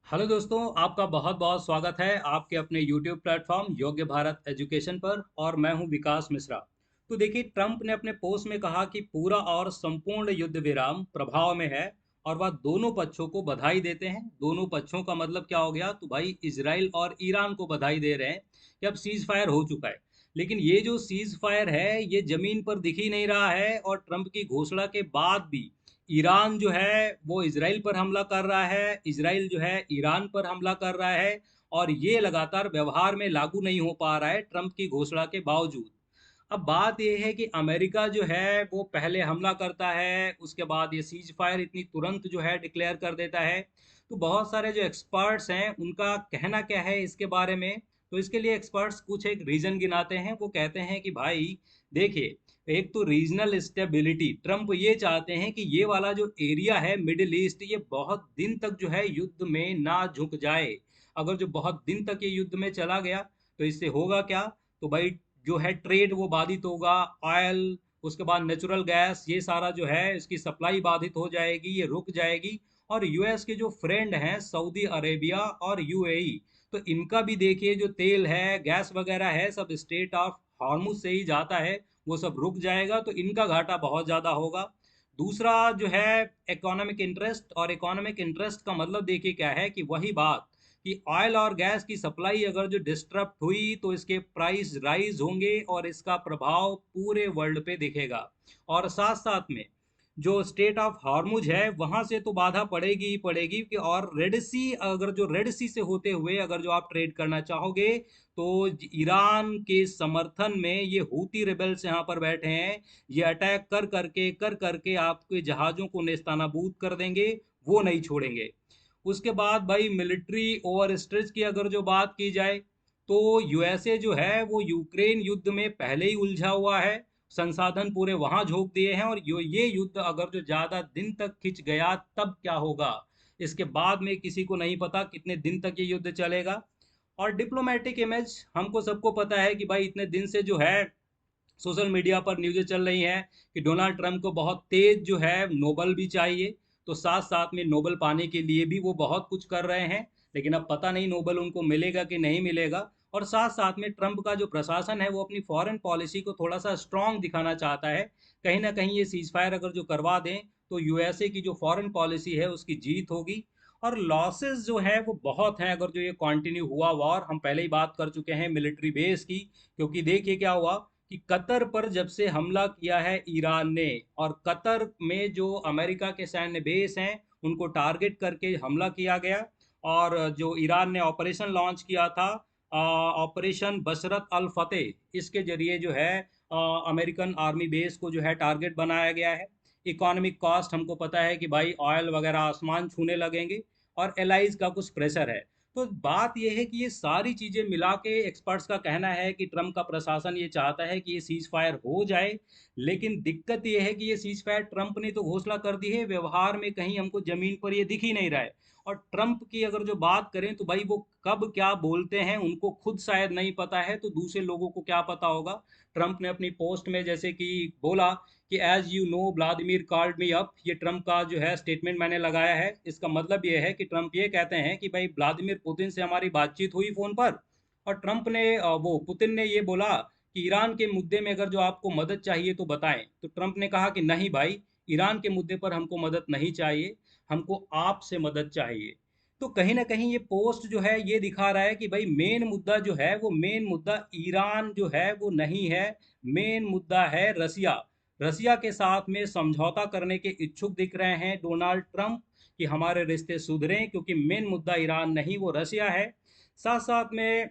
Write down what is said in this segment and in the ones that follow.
Hello दोस्तों, आपका बहुत बहुत स्वागत है आपके अपने यूट्यूब प्लेटफॉर्म योग्य भारत एजुकेशन पर। और मैं हूं विकास मिश्रा। तो देखिए, ट्रंप ने अपने पोस्ट में कहा कि पूरा और संपूर्ण युद्ध विराम प्रभाव में है और वह दोनों पक्षों को बधाई देते हैं। दोनों पक्षों का मतलब क्या हो गया? तो भाई इसराइल और ईरान को बधाई दे रहे हैं कि अब सीज फायर हो चुका है। लेकिन ये जो सीज फायर है ये जमीन पर दिख ही नहीं रहा है, और ट्रंप की घोषणा के बाद भी ईरान जो है वो इसराइल पर हमला कर रहा है, इसराइल जो है ईरान पर हमला कर रहा है। और ये लगातार व्यवहार में लागू नहीं हो पा रहा है ट्रंप की घोषणा के बावजूद। अब बात यह है कि अमेरिका जो है वो पहले हमला करता है, उसके बाद ये सीज फायर इतनी तुरंत जो है डिक्लेयर कर देता है। तो बहुत सारे जो एक्सपर्ट्स हैं उनका कहना क्या है इसके बारे में? तो इसके लिए एक्सपर्ट्स कुछ एक रीजन गिनाते हैं। वो कहते हैं कि भाई देखिए, एक तो रीजनल स्टेबिलिटी, ट्रंप ये चाहते हैं कि ये वाला जो एरिया है मिडिल ईस्ट, ये बहुत दिन तक जो है युद्ध में ना झुक जाए। अगर जो बहुत दिन तक ये युद्ध में चला गया तो इससे होगा क्या? तो भाई जो है ट्रेड वो बाधित होगा। ऑयल, उसके बाद नेचुरल गैस, ये सारा जो है इसकी सप्लाई बाधित हो जाएगी, ये रुक जाएगी। और यूएस के जो फ्रेंड हैं सऊदी अरेबिया और यूएई, तो इनका भी देखिए जो तेल है, गैस वगैरह है, सब स्टेट ऑफ हॉर्मुज से ही जाता है। वो सब रुक जाएगा तो इनका घाटा बहुत ज़्यादा होगा। दूसरा जो है इकोनॉमिक इंटरेस्ट, और इकोनॉमिक इंटरेस्ट का मतलब देखिए क्या है कि वही बात कि ऑयल और गैस की सप्लाई अगर जो डिस्टरप्ट हुई तो इसके प्राइस राइज होंगे और इसका प्रभाव पूरे वर्ल्ड पे दिखेगा। और साथ साथ में जो स्टेट ऑफ हार्मुज है वहां से तो बाधा पड़ेगी ही पड़ेगी कि, और रेड सी, अगर जो रेड सी से होते हुए अगर जो आप ट्रेड करना चाहोगे तो ईरान के समर्थन में ये हूती रिबेल्स यहाँ पर बैठे हैं। ये अटैक कर करके आपके जहाज़ों को नेस्तनाबूद कर देंगे, वो नहीं छोड़ेंगे। उसके बाद भाई मिलिट्री ओवर स्ट्रेच की अगर जो बात की जाए तो यूएसए जो है वो यूक्रेन युद्ध में पहले ही उलझा हुआ है, संसाधन पूरे वहां झोंक दिए हैं। और ये युद्ध अगर जो ज्यादा दिन तक खिंच गया तब क्या होगा, इसके बाद में किसी को नहीं पता कितने दिन तक ये युद्ध चलेगा। और डिप्लोमेटिक इमेज, हमको सबको पता है कि भाई इतने दिन से जो है सोशल मीडिया पर न्यूज़ें चल रही हैं कि डोनाल्ड ट्रंप को बहुत तेज जो है नोबल भी चाहिए। तो साथ साथ में नोबल पाने के लिए भी वो बहुत कुछ कर रहे हैं, लेकिन अब पता नहीं नोबल उनको मिलेगा कि नहीं मिलेगा। और साथ साथ में ट्रंप का जो प्रशासन है वो अपनी फॉरेन पॉलिसी को थोड़ा सा स्ट्रांग दिखाना चाहता है। कहीं ना कहीं ये सीज फायर अगर जो करवा दें तो यूएसए की जो फॉरेन पॉलिसी है उसकी जीत होगी। और लॉसेस जो है वो बहुत हैं अगर जो ये कंटिन्यू हुआ वॉर। हम पहले ही बात कर चुके हैं मिलिट्री बेस की, क्योंकि देखिए क्या हुआ कि कतर पर जब से हमला किया है ईरान ने, और कतर में जो अमेरिका के सैन्य बेस हैं उनको टारगेट करके हमला किया गया। और जो ईरान ने ऑपरेशन लॉन्च किया था, ऑपरेशन बशरत अल फतेह, इसके जरिए जो है अमेरिकन आर्मी बेस को जो है टारगेट बनाया गया है। इकोनॉमिक कॉस्ट हमको पता है कि भाई ऑयल वगैरह आसमान छूने लगेंगे, और एलाइज का कुछ प्रेशर है। तो बात यह है कि ये सारी चीजें मिला के एक्सपर्ट्स का कहना है कि ट्रम्प का प्रशासन ये चाहता है कि ये सीज फायर हो जाए। लेकिन दिक्कत ये है कि ये सीज फायर ट्रम्प ने तो घोषणा कर दी है, व्यवहार में कहीं हमको जमीन पर ये दिख ही नहीं रहा है। और ट्रम्प की अगर जो बात करें तो भाई वो कब क्या बोलते हैं उनको खुद शायद नहीं पता है, तो दूसरे लोगों को क्या पता होगा। ट्रम्प ने अपनी पोस्ट में जैसे कि बोला कि as you know Vladimir called me up, ये ट्रम्प का जो है स्टेटमेंट मैंने लगाया है। इसका मतलब ये है कि ट्रम्प ये कहते हैं कि भाई व्लादिमीर पुतिन से हमारी बातचीत हुई फोन पर, और ट्रम्प ने वो पुतिन ने ये बोला कि ईरान के मुद्दे में अगर जो आपको मदद चाहिए तो बताएं। तो ट्रम्प ने कहा कि नहीं भाई, ईरान के मुद्दे पर हमको मदद नहीं चाहिए, हमको आपसे मदद चाहिए। तो कहीं ना कहीं ये पोस्ट जो है ये दिखा रहा है कि भाई मेन मुद्दा जो है वो मेन मुद्दा ईरान जो है वो नहीं है, मेन मुद्दा है रसिया। रसिया के साथ में समझौता करने के इच्छुक दिख रहे हैं डोनाल्ड ट्रंप कि हमारे रिश्ते सुधरें, क्योंकि मेन मुद्दा ईरान नहीं वो रसिया है। साथ साथ में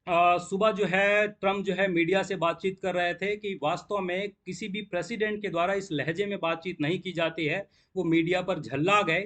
सुबह जो है ट्रम्प जो है मीडिया से बातचीत कर रहे थे कि वास्तव में किसी भी प्रेसिडेंट के द्वारा इस लहजे में बातचीत नहीं की जाती है। वो मीडिया पर झल्ला गए।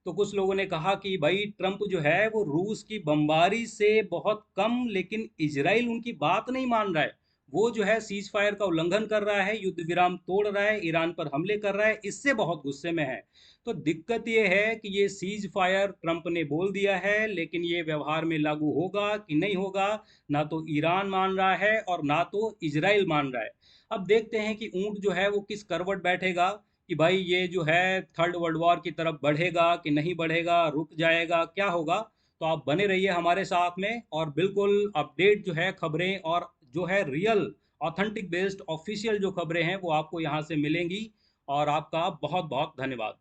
तो कुछ लोगों ने कहा कि भाई ट्रम्प जो है वो रूस की बमबारी से बहुत कम, लेकिन इजराइल उनकी बात नहीं मान रहा है। वो जो है सीज फायर का उल्लंघन कर रहा है, युद्ध विराम तोड़ रहा है, ईरान पर हमले कर रहा है, इससे बहुत गुस्से में है। तो दिक्कत ये है कि ये सीज फायर ट्रंप ने बोल दिया है, लेकिन ये व्यवहार में लागू होगा कि नहीं होगा, ना तो ईरान मान रहा है और ना तो इजराइल मान रहा है। अब देखते हैं कि ऊंट जो है वो किस करवट बैठेगा, कि भाई ये जो है थर्ड वर्ल्ड वॉर की तरफ बढ़ेगा कि नहीं बढ़ेगा, रुक जाएगा, क्या होगा। तो आप बने रहिए हमारे साथ में, और बिल्कुल अपडेट जो है खबरें, और जो है रियल ऑथेंटिक बेस्ड ऑफिशियल जो खबरें हैं वो आपको यहाँ से मिलेंगी। और आपका बहुत बहुत धन्यवाद।